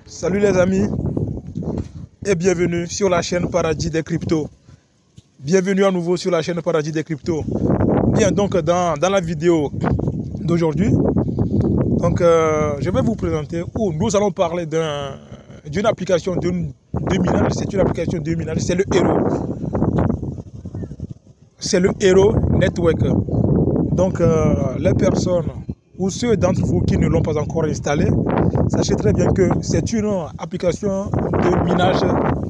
Salut les amis et bienvenue sur la chaîne Paradis des Cryptos. Bienvenue à nouveau sur la chaîne Paradis des Cryptos. Bien, donc dans la vidéo d'aujourd'hui, je vais vous présenter où nous allons parler d'une application de minage. C'est une application de minage, c'est le Hero. C'est le Hero Network. Donc les personnes ou ceux d'entre vous qui ne l'ont pas encore installé, sachez très bien que c'est une application de minage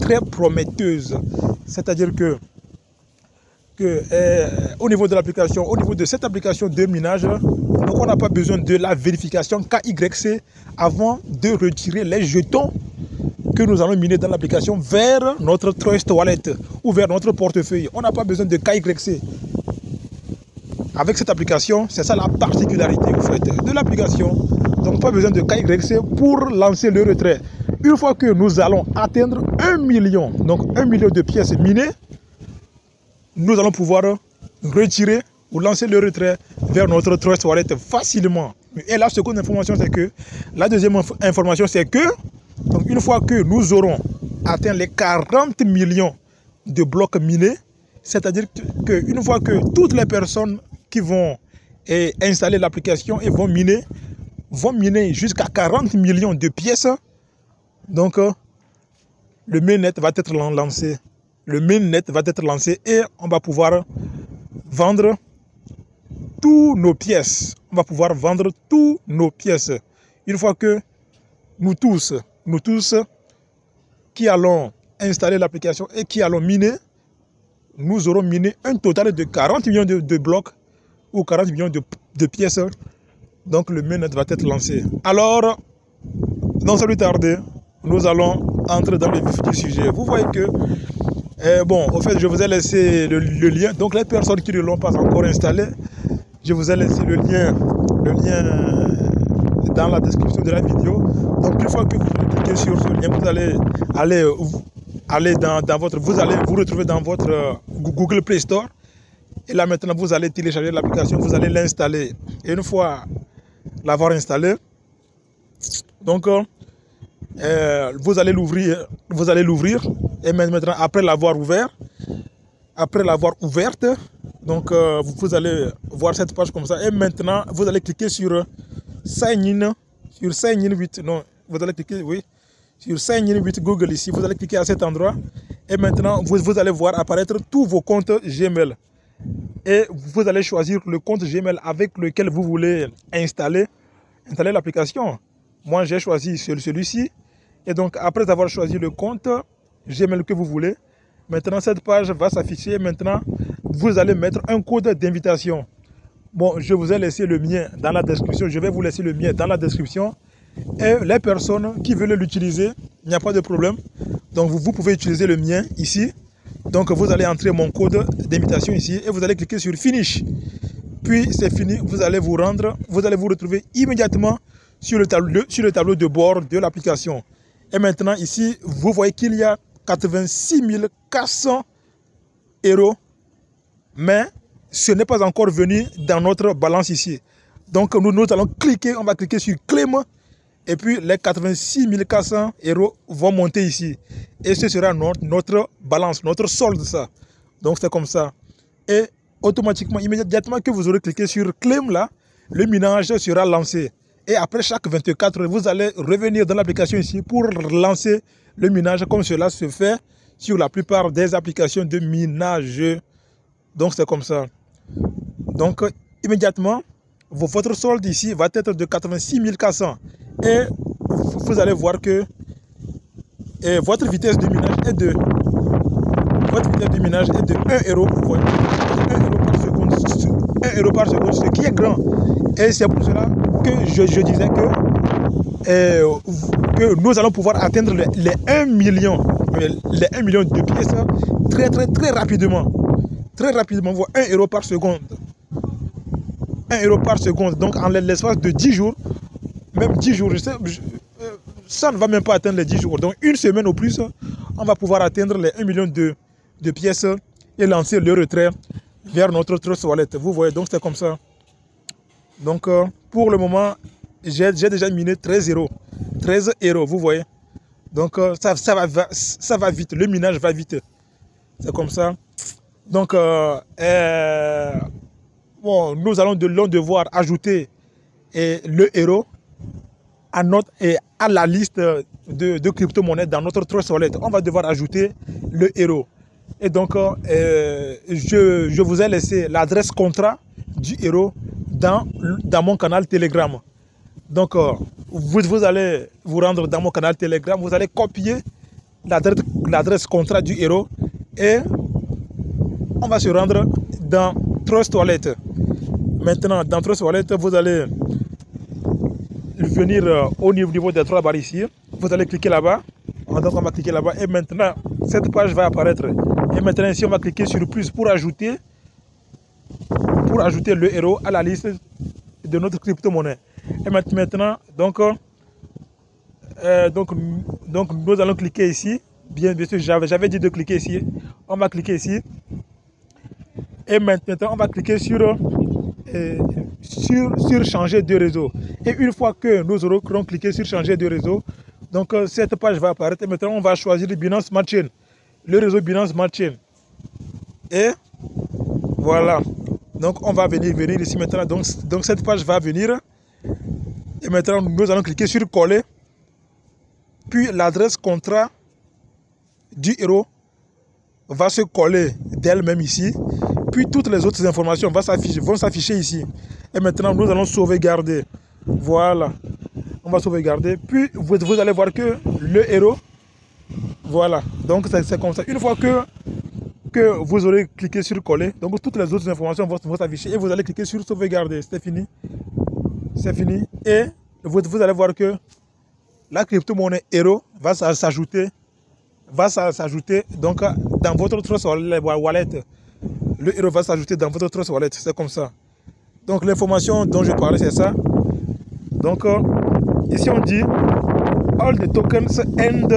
très prometteuse. C'est-à-dire que au niveau de l'application, au niveau de cette application de minage, donc on n'a pas besoin de la vérification KYC avant de retirer les jetons que nous allons miner dans l'application vers notre Trust Wallet ou vers notre portefeuille. On n'a pas besoin de KYC. Avec cette application, c'est ça la particularité en fait, de l'application. Donc pas besoin de KYC pour lancer le retrait. Une fois que nous allons atteindre 1 million, donc 1 million de pièces minées, nous allons pouvoir retirer ou lancer le retrait vers notre Trust Wallet facilement. Et la seconde information, c'est que la deuxième information, c'est que donc une fois que nous aurons atteint les 40 millions de blocs minés, c'est-à-dire qu'une fois que toutes les personnes qui vont installer l'application et vont miner jusqu'à 40 millions de pièces, donc le mainnet va être lancé. Le mainnet va être lancé et on va pouvoir vendre tous nos pièces. On va pouvoir vendre tous nos pièces. Une fois que nous tous qui allons installer l'application et qui allons miner, nous aurons miné un total de 40 millions de blocs ou 40 millions de pièces. Donc le mainnet va être lancé. Alors, sans plus tarder, nous allons entrer dans le vif du sujet. Vous voyez que, bon, au fait, je vous ai laissé le lien. Donc les personnes qui ne l'ont pas encore installé, je vous ai laissé le lien dans la description de la vidéo. Donc une fois que vous cliquez sur ce lien, vous allez vous allez vous retrouver dans votre Google Play Store. Et là maintenant, vous allez télécharger l'application, vous allez l'installer. Et une fois l'avoir installé, donc vous allez l'ouvrir. Et maintenant, après l'avoir ouverte, donc vous allez voir cette page comme ça. Et maintenant, vous allez cliquer sur Sign In, sur Sign In 8. Non, vous allez cliquer, oui, sur Sign In 8 Google ici. Vous allez cliquer à cet endroit. Et maintenant, vous allez voir apparaître tous vos comptes Gmail. Et vous allez choisir le compte Gmail avec lequel vous voulez installer l'application. Moi, j'ai choisi celui-ci. Et donc, après avoir choisi le compte Gmail que vous voulez, maintenant, cette page va s'afficher. Maintenant, vous allez mettre un code d'invitation. Bon, je vous ai laissé le mien dans la description. Je vais vous laisser le mien dans la description. Et les personnes qui veulent l'utiliser, il n'y a pas de problème. Donc, vous pouvez utiliser le mien ici. Donc, vous allez entrer mon code d'invitation ici et vous allez cliquer sur Finish. Puis, c'est fini. Vous allez vous retrouver immédiatement sur le tableau de bord de l'application. Et maintenant, ici, vous voyez qu'il y a 86 400 euros. Mais ce n'est pas encore venu dans notre balance ici. Donc, nous allons cliquer. On va cliquer sur Claim. Et puis, les 86 400 euros vont monter ici. Et ce sera notre balance, notre solde, ça. Donc, c'est comme ça. Et automatiquement, immédiatement que vous aurez cliqué sur Claim, là, le minage sera lancé. Et après chaque 24 heures, vous allez revenir dans l'application ici pour lancer le minage comme cela se fait sur la plupart des applications de minage. Donc, c'est comme ça. Donc, immédiatement, votre solde ici va être de 86 400. Et vous allez voir que votre vitesse de minage est de 1 euro. Vous voyez, 1 euro par seconde, ce qui est grand. Et c'est pour cela que je disais que nous allons pouvoir atteindre les 1 million de pièces très rapidement. Très rapidement, 1 euro par seconde. 1 euro par seconde. Donc en l'espace de 10 jours, même 10 jours, ça ne va même pas atteindre les 10 jours. Donc une semaine au plus, on va pouvoir atteindre les 1 million de pièces et lancer le retrait vers notre Trust Wallet. Vous voyez, donc c'est comme ça. Donc pour le moment, j'ai déjà miné 13 euros. 13 euros, vous voyez. Donc ça va vite, le minage va vite. C'est comme ça. Donc bon, nous allons devoir ajouter le euro à la liste de crypto-monnaies dans notre Trust Wallet. On va devoir ajouter le euro. Et donc je vous ai laissé l'adresse contrat du euro dans mon canal Telegram. Donc vous allez vous rendre dans mon canal Telegram, vous allez copier l'adresse contrat du euro et on va se rendre dans Trust Wallet. Maintenant, dans Trust Wallet, vous allez venir au niveau des 3 barres ici. Vous allez cliquer là-bas. Donc, on va cliquer là-bas. Et maintenant, cette page va apparaître. Et maintenant, ici, on va cliquer sur plus pour ajouter le euro à la liste de notre crypto-monnaie. Et maintenant, donc, nous allons cliquer ici. Bien sûr, j'avais dit de cliquer ici. On va cliquer ici. Et maintenant, on va cliquer sur changer de réseau. Et une fois que nous aurons cliqué sur changer de réseau, donc cette page va apparaître. Et maintenant, on va choisir le Binance Smart Chain, le réseau Binance Smart Chain. Et voilà. Donc, on va venir ici maintenant. Donc cette page va venir. Et maintenant, nous allons cliquer sur coller. Puis, l'adresse contrat du euro va se coller d'elle-même ici. Puis toutes les autres informations vont s'afficher ici. Et maintenant, nous allons sauvegarder. Voilà. On va sauvegarder. Puis, vous allez voir que le euro, voilà. Donc, c'est comme ça. Une fois que vous aurez cliqué sur coller, donc toutes les autres informations vont s'afficher. Et vous allez cliquer sur sauvegarder. C'est fini. C'est fini. Et vous allez voir que la crypto-monnaie euro va s'ajouter donc dans votre Trust Wallet. Le euro va s'ajouter dans votre Trust Wallet. C'est comme ça. Donc l'information dont je parlais, c'est ça. Donc ici on dit all the tokens and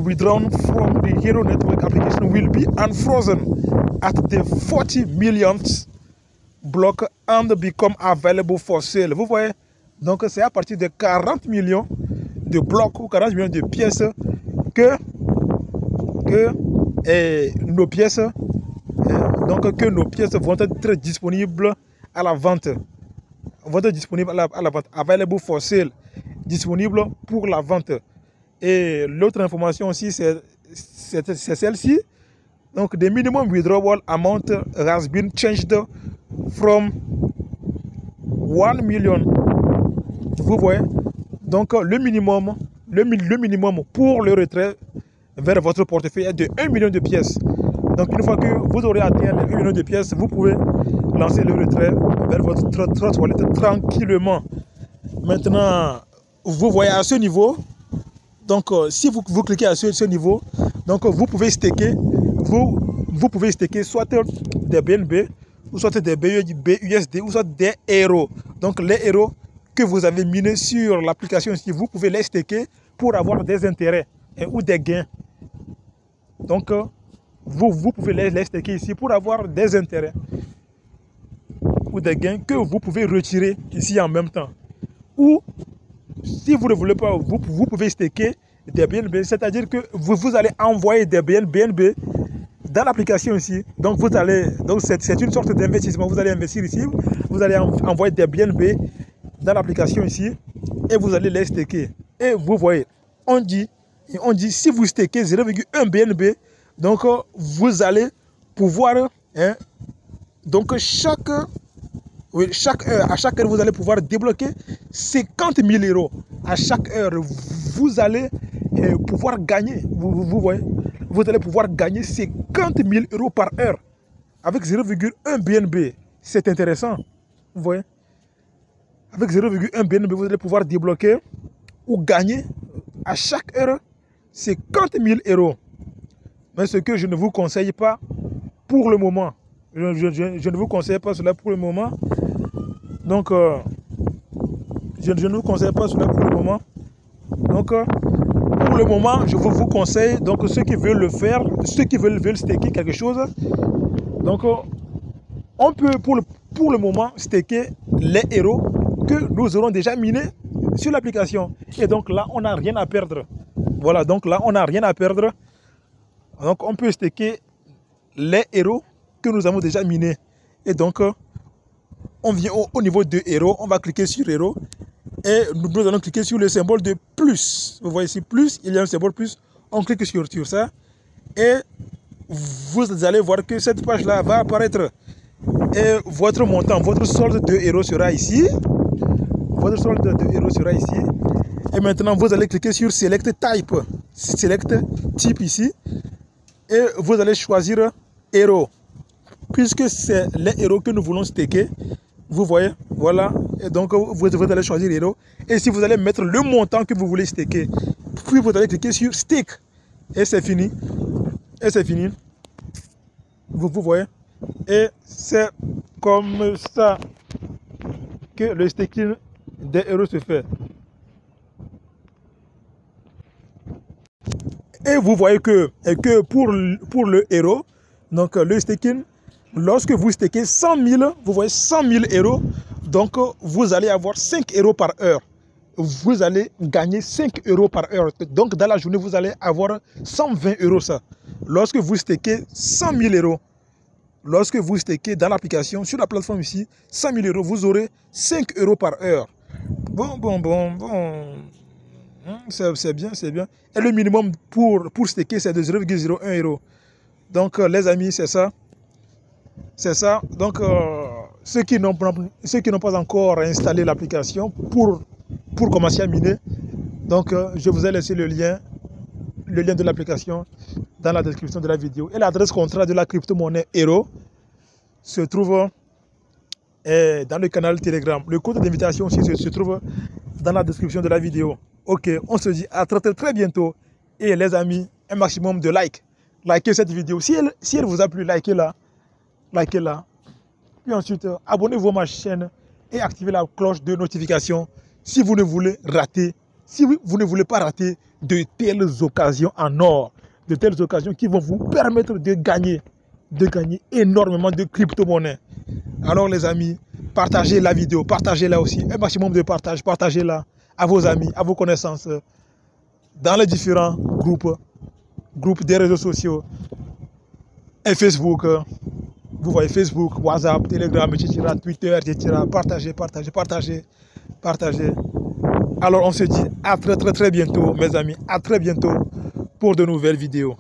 withdrawn from the Hero Network application will be unfrozen at the 40 millionth block and become available for sale. Vous voyez, donc c'est à partir de 40 millions de blocs ou 40 millions de pièces que nos pièces vont être disponibles à la vente. Vont être disponibles à la vente. Available for sale. Disponible pour la vente. Et l'autre information aussi, c'est celle-ci. Donc, the minimum withdrawal amount has been changed from 1 million. Vous voyez? Donc, le minimum pour le retrait vers votre portefeuille est de 1 million de pièces. Donc, une fois que vous aurez atteint les 1 million de pièces, vous pouvez lancer le retrait vers votre Trust Wallet tranquillement. Maintenant, vous voyez à ce niveau. Donc, si vous cliquez à ce niveau, donc vous pouvez staker. Vous pouvez staker soit des BNB, ou soit des BUSD, ou soit des euros. Donc, les euros que vous avez minés sur l'application ici, vous pouvez les staker pour avoir des intérêts ou des gains. Donc, vous pouvez les staker ici pour avoir des intérêts ou des gains que vous pouvez retirer ici en même temps. Ou, si vous ne voulez pas, vous pouvez staker des BNB, c'est-à-dire que vous allez envoyer des BNB dans l'application ici. Donc, c'est une sorte d'investissement. Vous allez investir ici, vous allez envoyer des BNB dans l'application ici et vous allez les staker. Et vous voyez, on dit si vous stakez 0,1 BNB, donc vous allez pouvoir, donc à chaque heure, vous allez pouvoir débloquer 50 000 euros. À chaque heure, vous allez pouvoir gagner, vous voyez, vous allez pouvoir gagner 50 000 euros par heure avec 0,1 BNB. C'est intéressant, vous voyez. Avec 0,1 BNB, vous allez pouvoir débloquer ou gagner à chaque heure 50 000 euros. Mais ce que je ne vous conseille pas pour le moment. Je ne vous conseille pas cela pour le moment. Donc, je ne vous conseille pas cela pour le moment. Donc, pour le moment, je vous conseille, donc ceux qui veulent le faire, ceux qui veulent staker quelque chose, donc on peut pour le moment staker les euros que nous aurons déjà minés sur l'application. Et donc là, on n'a rien à perdre. Voilà, donc là, on n'a rien à perdre. Donc on peut staker les héros que nous avons déjà minés. Et donc, on vient au niveau de héros, on va cliquer sur héros. Et nous allons cliquer sur le symbole de plus. Vous voyez ici, plus, il y a un symbole plus. On clique sur ça. Et vous allez voir que cette page-là va apparaître. Et votre montant, votre solde de héros sera ici. Votre solde de héros sera ici. Et maintenant, vous allez cliquer sur Select Type. Select Type ici. Et vous allez choisir héros. Puisque c'est les héros que nous voulons staker. Vous voyez, voilà. Et donc, vous allez choisir héros. Et si vous allez mettre le montant que vous voulez staker, puis vous allez cliquer sur Stake. Et c'est fini. Et c'est fini. Vous voyez. Et c'est comme ça que le staking des héros se fait. Et vous voyez que pour le héros, donc le staking, lorsque vous stakez 100 000, vous voyez 100 000 héros, donc vous allez avoir 5 héros par heure. Vous allez gagner 5 euros par heure. Donc dans la journée, vous allez avoir 120 euros ça. Lorsque vous stakez 100 000 euros, lorsque vous stakez dans l'application, sur la plateforme ici, 100 000 euros, vous aurez 5 euros par heure. Bon. C'est bien, c'est bien. Et le minimum pour staker, c'est de 0,01 euros. Donc les amis, c'est ça. C'est ça. Donc ceux qui n'ont pas encore installé l'application pour commencer à miner, donc je vous ai laissé le lien de l'application dans la description de la vidéo. Et l'adresse contrat de la crypto-monnaie Hero se trouve dans le canal Telegram. Le code d'invitation aussi se trouve dans la description de la vidéo. Ok, on se dit à très bientôt. Et les amis, un maximum de likes. Likez cette vidéo. Si elle vous a plu, likez-la. Likez-la. Puis ensuite, abonnez-vous à ma chaîne et activez la cloche de notification si vous ne voulez rater, si vous ne voulez pas rater de telles occasions en or, de telles occasions qui vont vous permettre de gagner énormément de crypto-monnaies. Alors les amis, partagez la vidéo, partagez-la aussi, un maximum de partage, partagez-la à vos amis, à vos connaissances, dans les différents groupes des réseaux sociaux, et Facebook, vous voyez Facebook, WhatsApp, Telegram, etc., Twitter, etc. Partagez. Alors on se dit à très bientôt mes amis, à très bientôt pour de nouvelles vidéos.